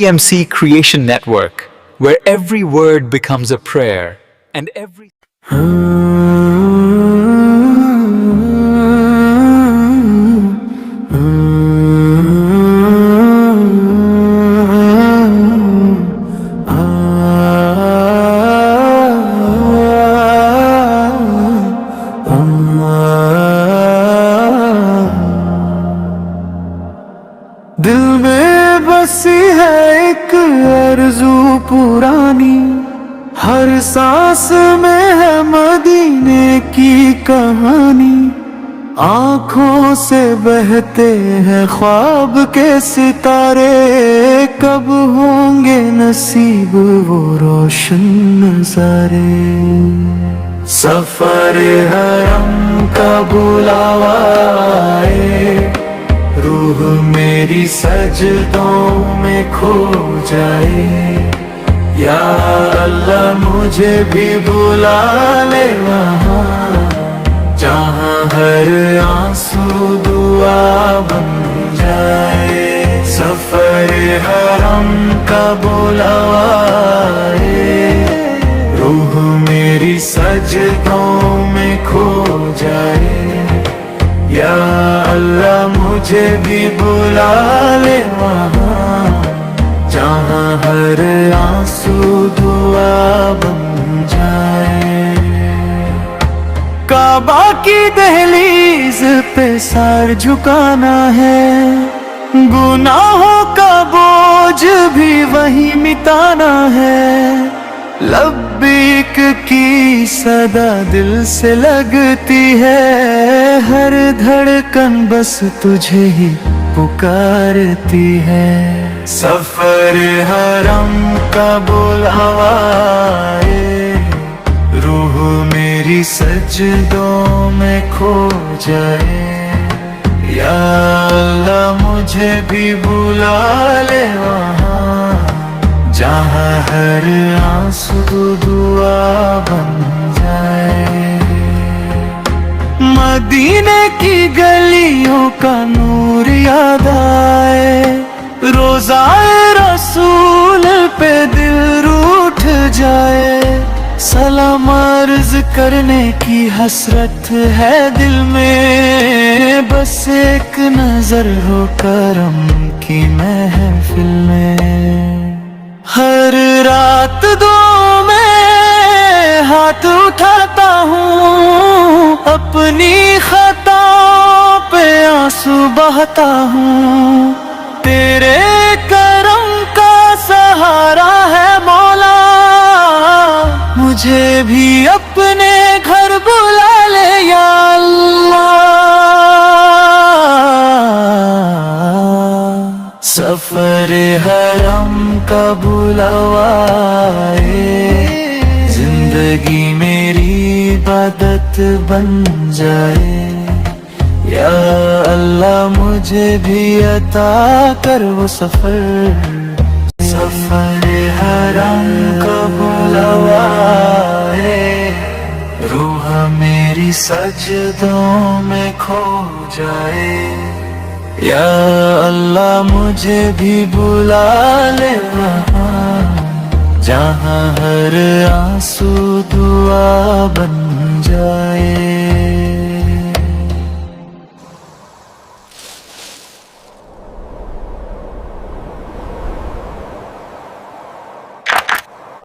EMC Creation Network, where every word becomes a prayer and every दिल में बसी है एक आरज़ू पुरानी, हर सांस में है मदीने की कहानी। आंखों से बहते हैं ख्वाब के सितारे, कब होंगे नसीब वो रोशन नज़ारे। सफर हरम का बुलावा आए, रूह मेरी सजदों में खो जाए। या अल्लाह मुझे भी बुला ले वहाँ, जहाँ हर आंसू दुआ बन जाए। सफर हरम का बुलावा आए, रूह मेरी सजदों में खो जाए। या अल्लाह मुझे भी बुला ले वहाँ, जहाँ हर आंसू दुआ बन जाए। काबा की दहलीज पे सर झुकाना है, गुनाहों का बोझ भी वही मिटाना है। लब्बैक की सदा दिल से लगती है, हर धड़कन बस तुझे ही पुकारती है। सफर हरम का बुलावा आए, रूह मेरी सजदों में खो जाए। या अल्लाह मुझे भी बुला ले वहाँ, जहाँ हर आंसू दुआ बन जाए। मदीने की गलियों का नूर याद आए, रोज़ाए रसूल पे दिल रूठ जाए। सलाम अर्ज करने की हसरत है दिल में, बस एक नजर हो करम की महफिल में। हर रात दुआ में हाथ उठाता हूँ, अपनी खताओं पे आंसू बहाता हूँ। तेरे करम का सहारा है मौला, मुझे भी अपने घर बुला ले या अल्लाह। सफर हरम का बुलावा आए, जिंदगी मेरी इबादत बन जाए। या अल्लाह मुझे भी अता कर वो सफर। सफर हरम का बुलावा आए, रूह मेरी सजदों में खो जाए। या अल्लाह मुझे भी बुला ले वहाँ, जहाँ हर आंसू दुआ बन जाए।